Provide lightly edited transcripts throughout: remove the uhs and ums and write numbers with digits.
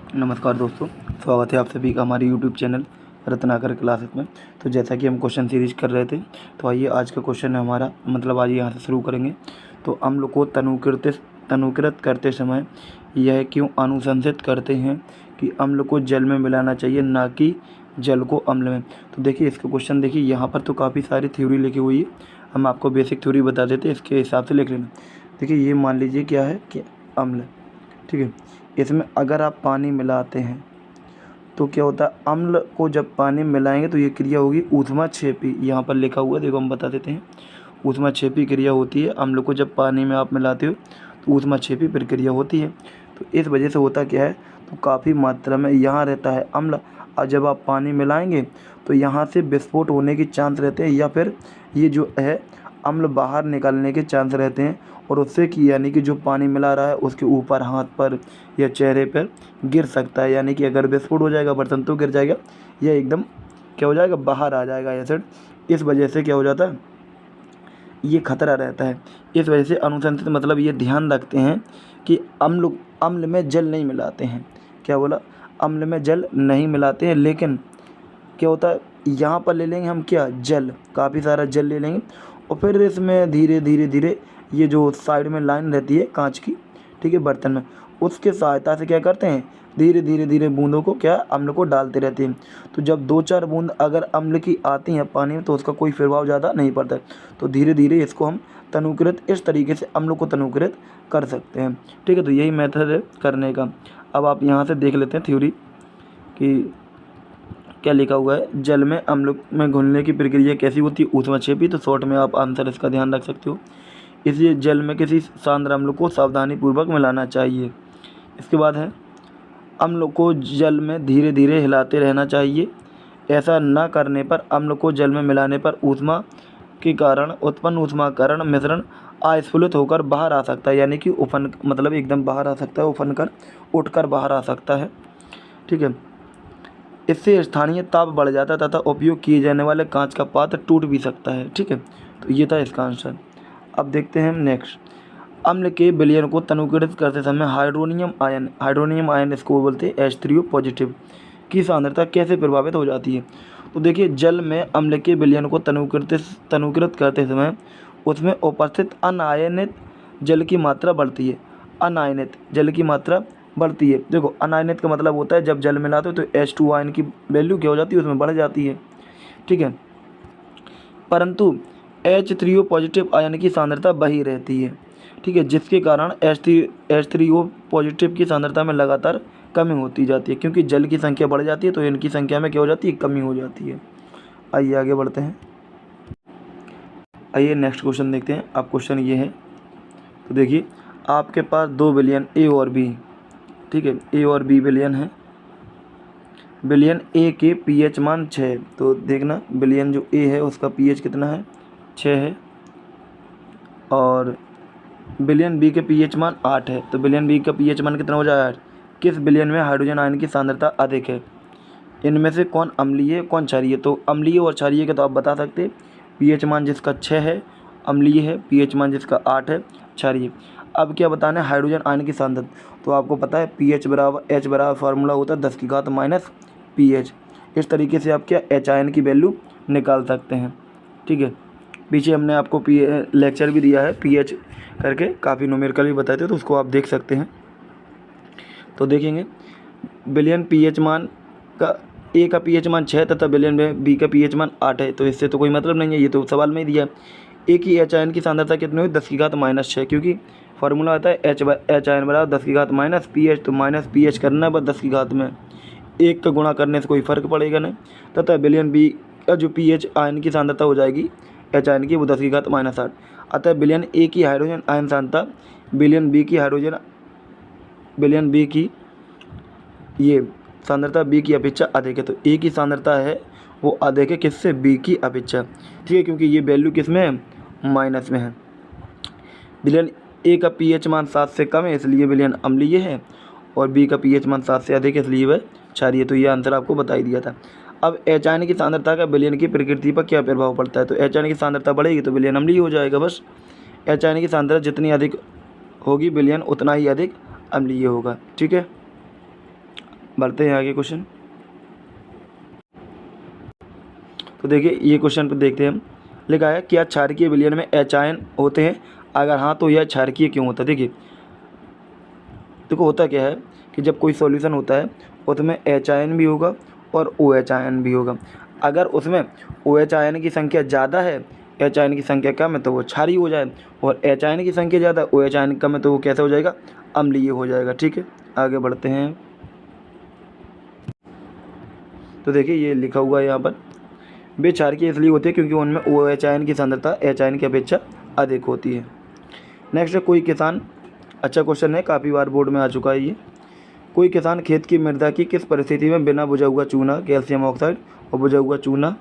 नमस्कार दोस्तों, स्वागत है आप सभी का हमारे यूट्यूब चैनल रत्नाकर क्लासेस में। तो जैसा कि हम क्वेश्चन सीरीज कर रहे थे, तो आइए आज का क्वेश्चन है हमारा, मतलब आज यहाँ से शुरू करेंगे। तो अम्ल को तनुकृत करते समय यह क्यों अनुशंसित करते हैं कि अम्ल को जल में मिलाना चाहिए, ना कि जल को अम्ल में। तो देखिए इसका क्वेश्चन देखिए, यहाँ पर तो काफ़ी सारी थ्योरी लिखी हुई है। हम आपको बेसिक थ्योरी बता देते हैं, इसके हिसाब से लिख लेना। देखिए ये मान लीजिए क्या है कि अम्ल, ठीक है, इसमें अगर आप पानी मिलाते हैं तो क्या होता है, अम्ल को जब पानी में मिलाएंगे तो ये क्रिया होगी ऊष्माक्षेपी। यहाँ पर लिखा हुआ है, देखो हम बता देते हैं। ऊष्माक्षेपी क्रिया होती है, अम्ल को जब पानी में आप मिलाते हो तो ऊष्माक्षेपी प्रक्रिया होती है। तो इस वजह से होता क्या है, तो काफ़ी मात्रा में यहाँ रहता है अम्ल, और जब आप पानी मिलाएंगे तो यहाँ से विस्फोट होने के चांस रहते हैं, या फिर ये जो है अम्ल बाहर निकलने के चांस रहते हैं, और उससे कि यानी कि जो पानी मिला रहा है उसके ऊपर, हाथ पर या चेहरे पर गिर सकता है। यानी कि अगर विस्फोट हो जाएगा, बर्तन तो गिर जाएगा, या एकदम क्या हो जाएगा, बाहर आ जाएगा एसिड। इस वजह से क्या हो जाता है, ये खतरा रहता है। इस वजह से अनुशंसित मतलब ये ध्यान रखते हैं कि अम्ल में जल नहीं मिलाते हैं। क्या बोला, अम्ल में जल नहीं मिलाते हैं। लेकिन क्या होता है, यहाँ पर ले लेंगे हम क्या, जल, काफ़ी सारा जल ले लेंगे, और फिर इसमें धीरे धीरे धीरे ये जो साइड में लाइन रहती है कांच की, ठीक है, बर्तन में, उसके सहायता से क्या करते हैं, धीरे धीरे धीरे बूंदों को क्या, अम्ल को डालते रहते हैं। तो जब 2-4 बूंद अगर अम्ल की आती हैं पानी में तो उसका कोई प्रभाव ज़्यादा नहीं पड़ता है। तो धीरे धीरे इसको हम तनुकृत, इस तरीके से अम्ल को तनुकृत कर सकते हैं। ठीक है, तो यही मेथड है करने का। अब आप यहाँ से देख लेते हैं थ्योरी कि क्या लिखा हुआ है, जल में अम्ल में घुलने की प्रक्रिया कैसी होती है, ऊष्माक्षेपी। तो शॉर्ट में आप आंसर इसका ध्यान रख सकते हो। इसलिए जल में किसी सांद्र अम्ल को सावधानीपूर्वक मिलाना चाहिए। इसके बाद है, अम्ल को जल में धीरे धीरे हिलाते रहना चाहिए। ऐसा न करने पर अम्ल को जल में मिलाने पर ऊष्मा के कारण उत्पन्न ऊष्माकरण मिश्रण अस्फुलित होकर बाहर आ सकता है। यानी कि उफन, मतलब एकदम बाहर आ सकता है, उफन कर उठकर बाहर आ सकता है। ठीक है, इससे स्थानीय ताप बढ़ जाता है तथा उपयोग किए जाने वाले कांच का पात्र टूट भी सकता है। ठीक है, तो ये था इसका आंसर। अब देखते हैं नेक्स्ट, अम्ल के विलयन को तनुकृत करते समय हाइड्रोनियम आयन इसको बोलते हैं H3O पॉजिटिव की सांद्रता कैसे प्रभावित हो जाती है। तो देखिए, जल में अम्ल के विलयन को तनुकृत करते समय उसमें उपस्थित अनायनित जल की मात्रा बढ़ती है। अनायनित जल की मात्रा बढ़ती है। देखो, अनायनित का मतलब होता है जब जल मिलाते हो तो H2 आयन की वैल्यू क्या हो जाती है, उसमें बढ़ जाती है। ठीक है, परंतु H3O पॉजिटिव आयन की सांद्रता वही रहती है। ठीक है, जिसके कारण H3O पॉजिटिव की सांद्रता में लगातार कमी होती जाती है, क्योंकि जल की संख्या बढ़ जाती है तो इनकी संख्या में क्या हो जाती है, कमी हो जाती है। आइए आगे बढ़ते हैं। आइए नेक्स्ट क्वेश्चन देखते हैं। अब क्वेश्चन ये है, तो देखिए आपके पास 2 विलयन ए और बी, ठीक है, ए और बी विलयन है। विलयन ए के पीएच मान 6। तो देखना, विलयन जो ए है उसका पीएच कितना है, 6 है, और विलयन बी के पीएच मान 8 है। तो विलयन बी का पीएच मान कितना हो जाएगा, 8। किस विलयन में हाइड्रोजन आयन की सांद्रता अधिक है, इनमें से कौन अम्लीय कौन क्षारीय। तो अम्लीय और क्षारीय के तो आप बता सकते, पीएच मान जिसका 6 है अम्लीय है, पीएच मान जिसका 8 है क्षारीय। अब क्या बताना है, हाइड्रोजन आयन की सांद्रता। तो आपको पता है पीएच बराबर एच बराबर फार्मूला होता है 10⁻⁻ पीएच। इस तरीके से आप क्या एच आयन की वैल्यू निकाल सकते हैं। ठीक है, पीछे हमने आपको लेक्चर भी दिया है पीएच करके, काफ़ी न्यूमेरिकल भी बताते हैं, तो उसको आप देख सकते हैं। तो देखेंगे, विलयन पीएच मान का ए का पीएच मान 6 तथा विलयन में बी का पीएच मान 8 है। तो इससे तो कोई मतलब नहीं है, ये तो सवाल में ही दिया है। ए की एच आयन की सांद्रता कितनी हुई, 10⁻⁻6, क्योंकि फार्मूला आता है एच आयन बराबर 10⁻⁻ पीएच। तो माइनस पीएच करना है बस 10 में, 1 का गुणा करने से कोई फ़र्क पड़ेगा नहीं। तथा विलयन बी का जो पीएच आयन की सांद्रता हो जाएगी एच आयन की, वो 10⁻⁻8। अतः विलयन ए की हाइड्रोजन आयन सांद्रता विलयन बी की ये सांद्रता बी की अपेक्षा अधिक है। तो ए की सांद्रता है वो अधिक है किससे, बी की अपेक्षा। ठीक है, क्योंकि ये वैल्यू किस में है, माइनस में है। विलयन ए का पीएच मान 7 से कम है इसलिए विलयन अम्लीय है, और बी का पीएच मान 7 से अधिक है इसलिए वह क्षारीय। तो ये आंसर आपको बता ही दिया था। अब एच आयन की सांद्रता का विलयन की प्रकृति पर क्या प्रभाव पड़ता है। तो एच आयन की सांद्रता बढ़ेगी तो विलयन अम्लीय हो जाएगा बस। एच आयन की सांद्रता जितनी अधिक होगी विलयन उतना ही अधिक अम्लीय होगा। ठीक है, बढ़ते हैं आगे क्वेश्चन। तो देखिए ये क्वेश्चन पे देखते हैं हम। लिखा है क्या क्षारकीय विलयन में एच आयन होते हैं, अगर हाँ तो यह क्षारकीय क्यों होता है। देखो होता क्या है कि जब कोई सॉल्यूशन होता है उसमें एच आयन भी होगा और ओ एच आयन भी होगा। अगर उसमें ओ एच आयन की संख्या ज़्यादा है, एच आयन की संख्या कम है तो वो क्षारीय हो जाए, और एच आयन की संख्या ज़्यादा ओ एच आयन कम है तो वो कैसे हो जाएगा, अम्लीय हो जाएगा। ठीक है, आगे बढ़ते हैं। तो देखिए ये लिखा हुआ है यहाँ पर, वे क्षारकीय इसलिए होते हैं क्योंकि उनमें ओ एच आयन की सांद्रता एच आयन की अपेक्षा अधिक होती है। नेक्स्ट है कोई किसान, अच्छा क्वेश्चन है, काफ़ी बार बोर्ड में आ चुका है ये। कोई किसान खेत की मृदा की किस परिस्थिति में बिना बुझा हुआ चूना, कैल्शियम ऑक्साइड और बुझा हुआ चूना,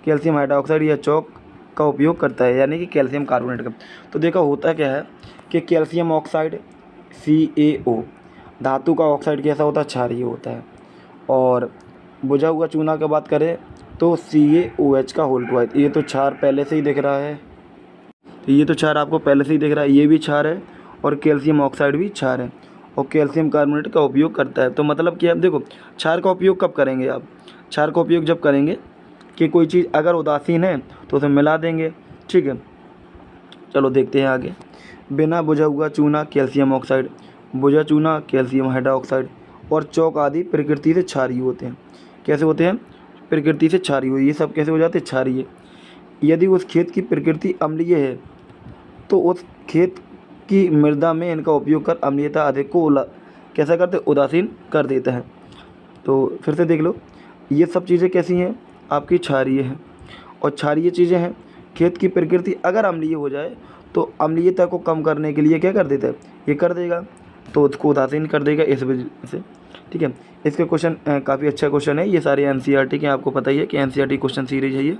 कैल्शियम हाइड्रोक्साइड या चौक का उपयोग करता है, यानी कि कैल्शियम कार्बोनेट का। तो देखा होता क्या है कि कैल्शियम ऑक्साइड CaO धातु का ऑक्साइड कैसा होता है, क्षारीय होता है। और बुझा हुआ चूना की बात करें तो CaOH का होल ट्वाइस। ये तो क्षार पहले से ही दिख रहा है, ये तो क्षार आपको पहले से ही दिख रहा है, ये भी क्षार है और कैल्शियम ऑक्साइड भी क्षार है और कैल्शियम कार्बोनेट का उपयोग करता है। तो मतलब कि आप देखो क्षार का उपयोग कब करेंगे, आप क्षार का उपयोग जब करेंगे कि कोई चीज़ अगर उदासीन है तो उसे मिला देंगे। ठीक है, चलो देखते हैं आगे। बिना बुझा हुआ चूना कैल्शियम ऑक्साइड, बुझा चूना कैल्शियम हाइड्रोक्साइड और चौक आदि प्रकृति से क्षारीय होते हैं। कैसे होते हैं, प्रकृति से क्षारीय हुई, ये सब कैसे हो जाते हैं, क्षारीय। यदि उस खेत की प्रकृति अम्लीय है तो उस खेत की मृदा में इनका उपयोग कर अम्लीयता अधिक को कैसा करते, उदासीन कर देता है। तो फिर से देख लो, ये सब चीज़ें कैसी हैं, आपकी क्षारीय हैं और क्षारीय चीज़ें हैं। खेत की प्रकृति अगर अम्लीय हो जाए तो अम्लीयता को कम करने के लिए क्या कर देता है, ये कर देगा, तो उसको उदासीन कर देगा इस वजह से। ठीक है, इसका क्वेश्चन काफ़ी अच्छा क्वेश्चन है। ये सारे NCERT के, आपको पता ही है कि NCERT क्वेश्चन सीरीज है ये।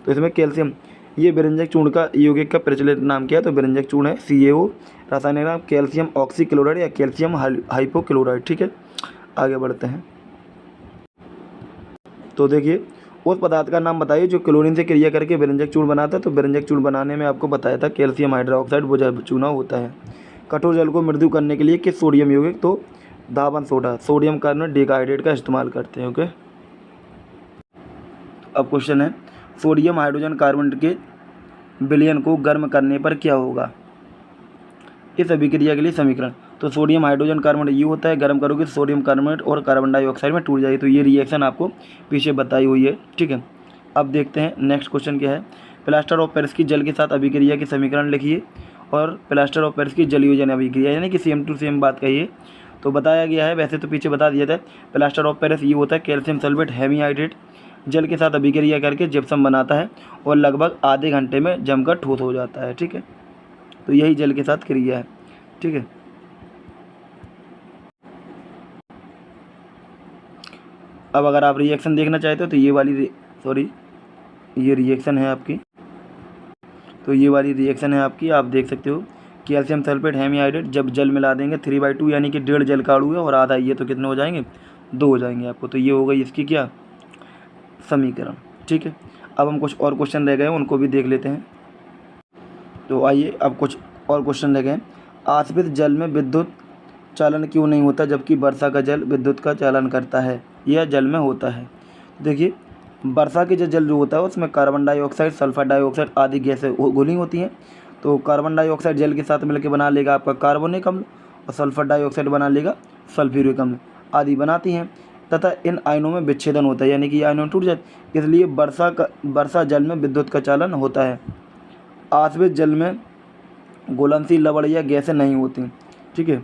तो इसमें कैल्शियम, ये बिरंजक चूर्ण का यौगिक का प्रचलित नाम क्या है, तो बिरंजक चूर्ण है CaO, रासायनिक नाम कैल्शियम ऑक्सीक्लोराइड या कैल्शियम हाइपोक्लोराइड। ठीक है, आगे बढ़ते हैं। तो देखिए उस पदार्थ का नाम बताइए जो क्लोरीन से क्रिया करके बिरंजक चूर्ण बनाता है। तो बिरंजक चूर्ण बनाने में आपको बताया था कैल्शियम हाइड्रोक्साइड बुझा चूना होता है। कठोर जल को मृदु करने के लिए किस सोडियम यौगिक, तो धावन सोडा, सोडियम कार्बोनेट डिहाइड्रेट का इस्तेमाल करते हैं। ओके, अब क्वेश्चन है सोडियम हाइड्रोजन कार्बोनेट के विलयन को गर्म करने पर क्या होगा, इस अभिक्रिया के लिए समीकरण। तो सोडियम हाइड्रोजन कार्बोनेट ये होता है, गर्म करोगे तो सोडियम कार्बोनेट और कार्बन डाइऑक्साइड में टूट जाएगी। तो ये रिएक्शन आपको पीछे बताई हुई है। ठीक है, अब देखते हैं नेक्स्ट क्वेश्चन क्या है। प्लास्टर ऑफ पेरिस की जल के साथ अभिक्रिया के समीकरण लिखिए और प्लास्टर ऑफ पेरिस की जलयोजन अभिक्रिया यानी कि सेम टू सेम बात कहिए। तो बताया गया है, वैसे तो पीछे बता दिया था। प्लास्टर ऑफ पेरिस ये होता है कैल्शियम सल्फेट हेमीहाइड्रेट जल के साथ अभिक्रिया करके जिप्सम बनाता है और लगभग आधे घंटे में जमकर ठोस हो जाता है। ठीक है, तो यही जल के साथ क्रिया है। ठीक है, अब अगर आप रिएक्शन देखना चाहते हो तो ये वाली ये रिएक्शन है आपकी, तो ये वाली रिएक्शन है आपकी, आप देख सकते हो। कैल्शियम सल्फेट हेमीहाइड्रेट जब जल मिला देंगे 3/2 यानी कि 1.5 जल का अणु है और आधा ये, तो कितने हो जाएंगे, 2 हो जाएंगे आपको। तो ये हो गई इसकी क्या, समीकरण। ठीक है, अब हम कुछ और क्वेश्चन रह गए हैं उनको भी देख लेते हैं। तो आइए अब कुछ और क्वेश्चन रह गए। आश्रित जल में विद्युत चालन क्यों नहीं होता जबकि वर्षा का जल विद्युत का चालन करता है, यह जल में होता है। देखिए वर्षा के जल जो होता है उसमें कार्बन डाइऑक्साइड, सल्फर डाइऑक्साइड आदि गैसें घुली होती हैं। तो कार्बन डाइऑक्साइड जल के साथ मिलकर बना लेगा आपका कार्बोनिक अम्ल और सल्फर डाइऑक्साइड बना लेगा सल्फ्यूरिक अम्ल आदि बनाती हैं, तथा इन आयनों में विच्छेदन होता है यानी कि आयनों टूट जाते, इसलिए वर्षा जल में विद्युत का चालन होता है। आश्रित जल में घुलनशील लवण या गैसें नहीं होती। ठीक है,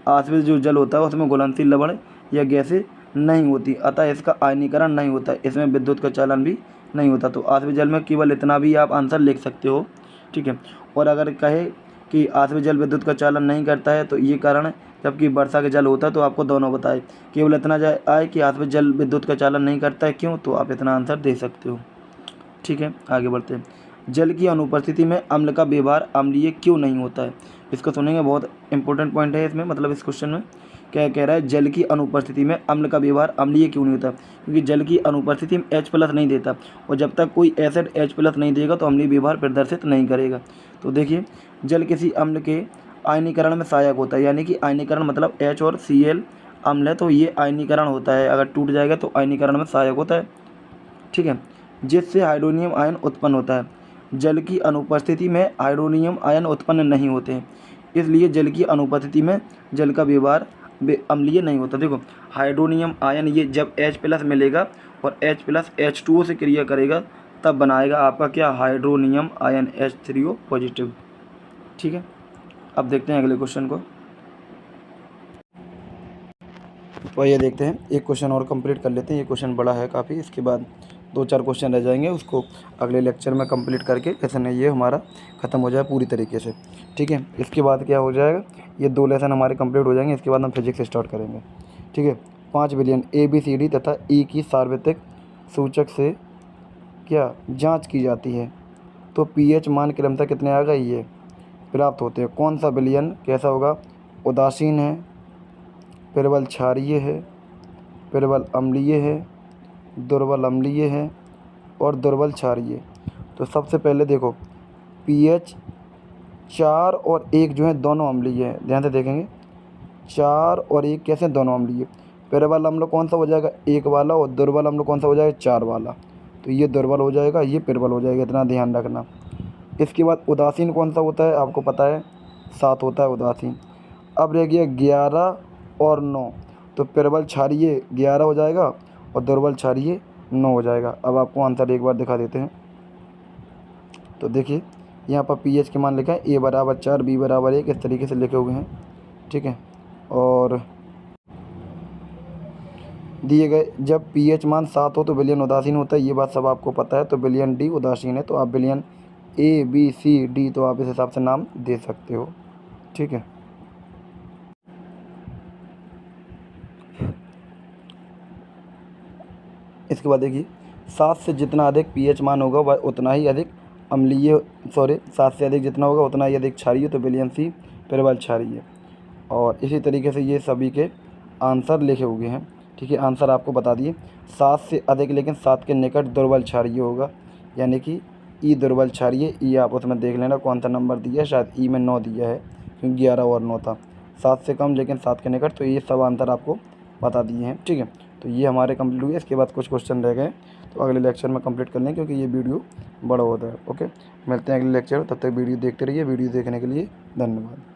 आश्रित जो जल होता है उसमें घुलनशील लवण या गैसें नहीं होती, अतः इसका आयनीकरण नहीं होता, इसमें विद्युत का चालन भी नहीं होता। तो आश्रित जल में केवल इतना भी आप आंसर लिख सकते हो। ठीक है, और अगर कहे कि आश्रित जल विद्युत का चालन नहीं करता है तो ये कारण है, जबकि वर्षा का जल होता है तो आपको दोनों बताए, केवल इतना आए कि आश्रित जल विद्युत का चालन नहीं करता है क्यों, तो आप इतना आंसर दे सकते हो। ठीक है, आगे बढ़ते हैं। जल की अनुपस्थिति में अम्ल का व्यवहार अम्लीय क्यों नहीं होता है, इसको सुनेंगे, बहुत इंपॉर्टेंट पॉइंट है इसमें। मतलब इस क्वेश्चन में क्या कह रहा है, जल की अनुपस्थिति में अम्ल का व्यवहार अम्लीय क्यों नहीं होता, क्योंकि जल की अनुपस्थिति में H+ नहीं देता और जब तक कोई एसिड H+ नहीं देगा तो अम्लीय व्यवहार प्रदर्शित नहीं करेगा। तो देखिए जल किसी अम्ल के आयनीकरण में सहायक होता है, यानी कि आयनीकरण मतलब H और Cl अम्ल है तो ये आयनीकरण होता है, अगर टूट जाएगा तो आयनीकरण में सहायक होता है, ठीक है, जिससे हाइड्रोनियम आयन उत्पन्न होता है। जल की अनुपस्थिति में हाइड्रोनियम आयन उत्पन्न नहीं होते हैं, इसलिए जल की अनुपस्थिति में जल का व्यवहार अम्लीय नहीं होता। देखो हाइड्रोनियम आयन ये जब H+ मिलेगा और H+ H2O से क्रिया करेगा तब बनाएगा आपका क्या, हाइड्रोनियम आयन H3O पॉजिटिव, ठीक है। अब देखते हैं अगले क्वेश्चन को। तो आइए देखते हैं, एक क्वेश्चन और कंप्लीट कर लेते हैं, ये क्वेश्चन बड़ा है काफ़ी, इसके बाद 2-4 क्वेश्चन रह जाएंगे, उसको अगले लेक्चर में कंप्लीट करके लेसन ये हमारा ख़त्म हो जाए पूरी तरीके से, ठीक है। इसके बाद क्या हो जाएगा, ये 2 लेसन हमारे कंप्लीट हो जाएंगे, इसके बाद हम फिजिक्स स्टार्ट करेंगे, ठीक है। 5 बिलियन ABCD तथा E की सार्वत्रिक सूचक से क्या जाँच की जाती है तो pH मान क्रमशः कितने आ गए ये प्राप्त होते हैं। कौन सा विलयन कैसा होगा, उदासीन है, प्रबल क्षारीय है, प्रबल अम्लीय है, दुर्बल अम्लीय है और दुर्बल क्षारीय। तो सबसे पहले देखो pH 4 और 1 जो है दोनों अम्लीय है, ध्यान से देखेंगे 4 और 1 कैसे दोनों अम्लीय। प्रबल अम्ल कौन सा हो जाएगा, 1 वाला, और दुर्बल अम्ल कौन सा हो जाएगा, 4 वाला। तो ये दुर्बल हो जाएगा, ये प्रबल हो जाएगा, इतना ध्यान रखना। इसके बाद उदासीन कौन सा होता है, आपको पता है 7 होता है उदासीन। अब रह गया 11 और 9, तो प्रबल क्षारीय 11 हो जाएगा और दुर्बल क्षारीय 9 हो जाएगा। अब आपको आंसर एक बार दिखा देते हैं। तो देखिए यहाँ पर pH के मान लिखा है A = 4, B = 1, इस तरीके से लिखे हुए हैं, ठीक है। और दिए गए जब pH मान 7 हो तो विलयन उदासीन होता है, ये बात सब आपको पता है। तो विलयन D उदासीन है, तो आप विलयन A B C D तो आप इस हिसाब से नाम दे सकते हो, ठीक है। इसके बाद देखिए 7 से जितना अधिक pH मान होगा वह उतना ही अधिक अम्लीय, 7 से अधिक जितना होगा उतना ही अधिक क्षारीय, तो विलयन C प्रबल क्षारीय। और इसी तरीके से ये सभी के आंसर लिखे हुए हैं, ठीक है। आंसर आपको बता दिए 7 से अधिक लेकिन 7 के निकट दुर्बल क्षारीय होगा, यानी कि E दुर्बल क्षारीय। E आप उसमें देख लेना कौन सा नंबर दिया है, शायद E में 9 दिया है क्योंकि 11 और 9 था। 7 से कम लेकिन 7 के निकट, तो ये सब आंसर आपको बता दिए हैं, ठीक है। तो ये हमारे कंप्लीट हुए। इसके बाद कुछ क्वेश्चन रह गए तो अगले लेक्चर में कंप्लीट कर लें क्योंकि ये वीडियो बड़ा होता है, ओके। मिलते हैं अगले लेक्चर में, तब तक वीडियो देखते रहिए। वीडियो देखने के लिए धन्यवाद।